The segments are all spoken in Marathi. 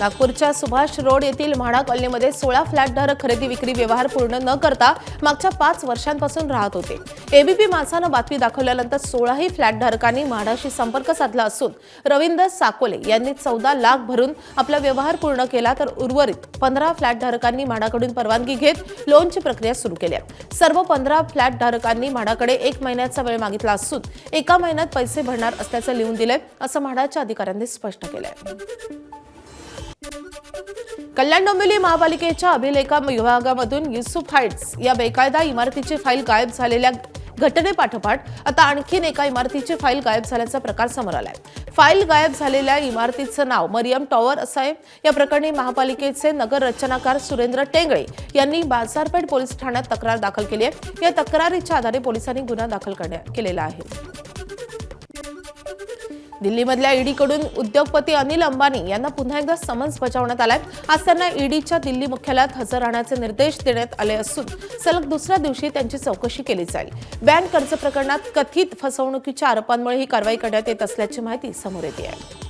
नागपूरच्या सुभाष रोड येथील म्हाडा कॉलनीमध्ये 16 फ्लॅटधारक खरेदी विक्री व्यवहार पूर्ण न करता मागच्या 5 वर्षांपासून राहत होते। एबीपी माझानं बातमी दाखवल्यानंतर 16ही फ्लॅटधारकांनी म्हाडाशी संपर्क साधला असून रवींद्र साकोले यांनी 14 लाख भरून आपला व्यवहार पूर्ण केला, तर उर्वरित 15 फ्लॅटधारकांनी म्हाडाकडून परवानगी घेत लोनची प्रक्रिया सुरू केली आहे। सर्व 15 फ्लॅटधारकांनी म्हाडाकडे 1 महिन्याचा वेळ मागितला असून 1 महिन्यात पैसे भरणार असल्याचं लिहून दिलंय, असं म्हाडाच्या अधिकाऱ्यांनी स्पष्ट केलंय। कल्याण डोंबिवली महापालिकेच्या अभिलेखा विभागामधून युसुफ हाइट्स या बेकायदा इमारतीची फाईल गायब झालेल्या घटनेपाठोपाठ आता आणखीन एका इमारतीची फाईल गायब झाल्याचा प्रकार समोर आलाय। फाईल गायब झालेल्या इमारतीचं नाव मरियम टॉवर असं आहे। या प्रकरणी महापालिकेचे नगर रचनाकार सुरेंद्र टेंगळे यांनी बाजारपेठ पोलीस ठाण्यात तक्रार दाखल केली आहे। या तक्रारीच्या आधारे पोलिसांनी गुन्हा दाखल केलेला आहे। दिल्लीमधल्या ईडीकडून उद्योगपती अनिल अंबानी यांना पुन्हा एकदा समन्स बजावण्यात आलाय। आज त्यांना ईडीच्या दिल्ली मुख्यालयात हजर राहण्याचे निर्देश देण्यात आले असून सलग दुसऱ्या दिवशी त्यांची चौकशी केली जाईल। बँक कर्ज प्रकरणात कथित फसवणुकीच्या आरोपांमुळे ही कारवाई करण्यात येत असल्याची माहिती समोर येते आहे।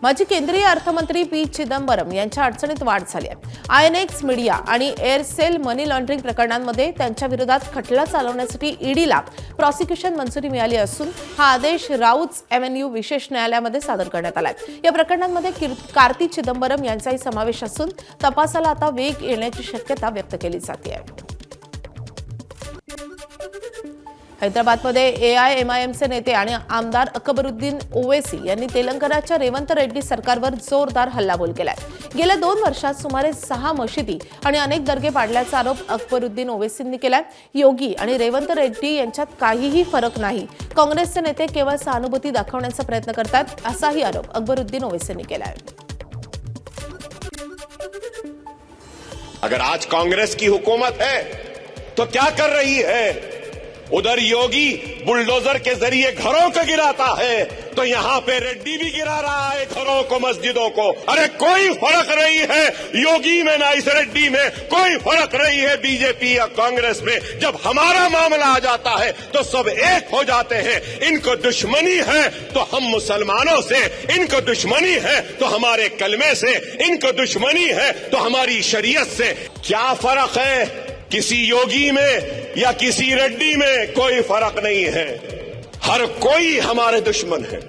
माजी केंद्रीय अर्थमंत्री पी चिदंबरम यांच्या अडचणीत वाढ झाली आहे। आयएनएक्स मीडिया आणि एअरसेल मनी लॉन्ड्रिंग प्रकरणांमध्ये त्यांच्या विरोधात खटला चालवण्यासाठी ईडीला प्रॉसिक्युशन मंजुरी मिळाली असून हा आदेश राऊत एव्हेन्यू विशेष न्यायालयामध्ये सादर करण्यात आलाय। या प्रकरणांमध्ये कार्ती चिदंबरम यांचाही समावेश असून तपासाला आता वेग येण्याची शक्यता व्यक्त केली जाते आहे। हैदराबादमध्ये एआयएमआयएमचे नेते आणि आमदार अकबरुद्दीन ओवैसी यांनी तेलंगणाच्या रेवंत रेड्डी सरकारवर जोरदार हल्लाबोल केलाय। गेल्या 2 वर्षात सुमारे 6 मशिदी आणि अनेक दर्गे पाडल्याचा आरोप अकबरुद्दीन ओवैसींनी केलाय। योगी आणि रेवंत रेड्डी यांच्यात काहीही फरक नाही, काँग्रेसचे नेते केवळ सहानुभूती दाखवण्याचा प्रयत्न करतात, असाही आरोप अकबरुद्दीन ओवैसींनी केलाय। अगर आज कांग्रेस की हुकूमत है तो क्या कर रही है? उधर योगी बुलडोजर के जरिए घरों को गिराता है, तो यहां पे रेड्डी भी गिरा रहा है घरों को, मस्जिदों को। अरे कोई फर्क नहीं है योगी में ना इस रेड्डी में, कोई फर्क नहीं है बीजेपी या कांग्रेस में। जब हमारा मामला आ जाता है तो सब एक हो जाते हैं। इनको दुश्मनी है तो हम मुसलमानों से, इनको दुश्मनी है तो हमारे कलमे से, इनको दुश्मनी है तो हमारी शरीयत से। क्या फर्क है किसी योगी में या किसी रेड्डी में? कोई फर्क नहीं है, हर कोई हमारे दुश्मन है।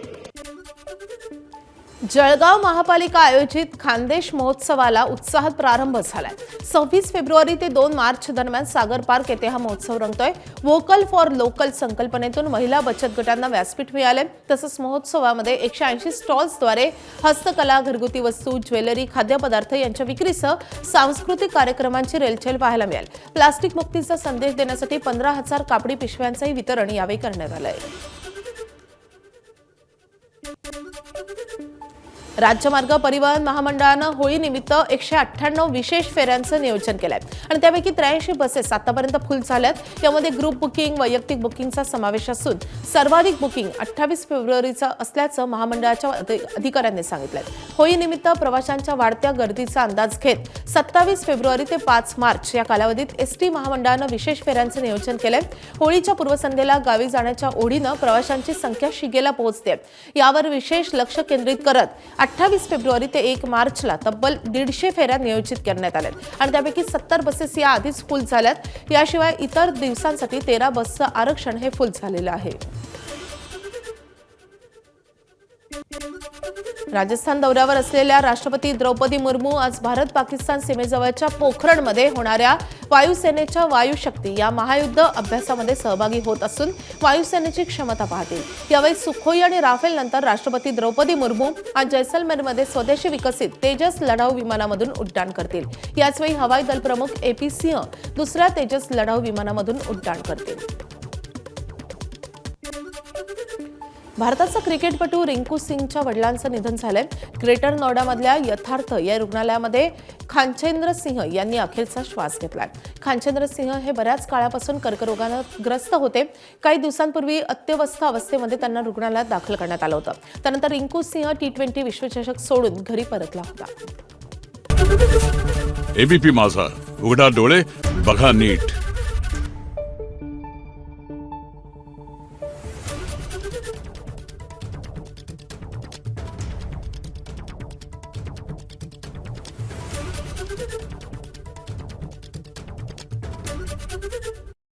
जळगाव महापालिका आयोजित खानदेश महोत्सवाला उत्साहात प्रारंभ झालाय। 26 फेब्रुवारी ते 2 मार्च दरम्यान सागर पार्क येथे हा महोत्सव रंगतोय। वोकल फॉर लोकल संकल्पनेतून महिला बचत गटांना व्यासपीठ मिळाले। तसंच महोत्सवामध्ये 180 स्टॉल्सद्वारे हस्तकला, घरगुती वस्तू, ज्वेलरी, खाद्यपदार्थ यांच्या विक्रीसह सांस्कृतिक कार्यक्रमांची रेलचेल पाहायला मिळेल। प्लास्टिक मुक्तीचा संदेश देण्यासाठी 15,000 कापडी पिशव्यांचंही वितरण यावेळी करण्यात आलंय। राज्य मार्ग परिवहन महामंडळानं होळीनिमित्त 198 विशेष फेऱ्यांचं नियोजन केलंय आणि त्यापैकी 83 बसेस आतापर्यंत फुल झाल्यात। यामध्ये ग्रुप बुकिंग, वैयक्तिक बुकिंगचा समावेश असून सर्वाधिक बुकिंग 28 फेब्रुवारीचं असल्याचं महामंडळाच्या अधिकाऱ्यांनी सांगितलंय। होळीनिमित्त प्रवाशांच्या वाढत्या गर्दीचा अंदाज घेत 27 फेब्रुवारी ते 5 मार्च या कालावधीत एसटी महामंडळानं विशेष फेऱ्यांचं नियोजन केलंय। होळीच्या पूर्वसंध्येला गावी जाण्याच्या ओढीनं प्रवाशांची संख्या शिगेला पोहोचते, यावर विशेष लक्ष केंद्रित करत 28 फेब्रुवारी ते 1 मार्चला तब्बल 150 फेऱ्या नियोजित करण्यात आल्यात आणि त्यापैकी 70 बसेस या आधीच फुल झाल्यात। याशिवाय इतर दिवसांसाठी 13 बसचं आरक्षण हे फुल झालेलं आहे। राजस्थान दौऱ्यावर असलेल्या राष्ट्रपती द्रौपदी मुर्मू आज भारत-पाकिस्तान सीमेजवळच्या पोखरणमध्ये होणाऱ्या वायुसेनेच्या वायुशक्ती या महायुद्ध अभ्यासामध्ये सहभागी होत असून वायुसेनेची क्षमता पाहतील। यावेळी सुखोई आणि राफेल नंतर राष्ट्रपती द्रौपदी मुर्मू आज जैसलमेरमध्ये स्वदेशी विकसित तेजस लढाऊ विमानामधून उड्डाण करतील। याचवेळी हवाई दल प्रमुख AP सिंह दुसऱ्या तेजस लढाऊ विमानामधून उड्डाण करतील। भारताचा क्रिकेटपटू रिंकू सिंगच्या वडिलांचं निधन झालंय। ग्रेटर नोएडामधल्या यथार्थ या रुग्णालयामध्ये खानचंद्र सिंह यांनी अखेरचा श्वास घेतलाय। खानचंद्र सिंह हे बऱ्याच काळापासून कर्करोगानं ग्रस्त होते। काही दिवसांपूर्वी अत्यवस्थ अवस्थेमध्ये त्यांना रुग्णालयात दाखल करण्यात आलं होतं। त्यानंतर रिंकू सिंह T20 विश्वचषक सोडून घरी परतला होता। एबीपी माझा, उघडा डोळे बघा नीट।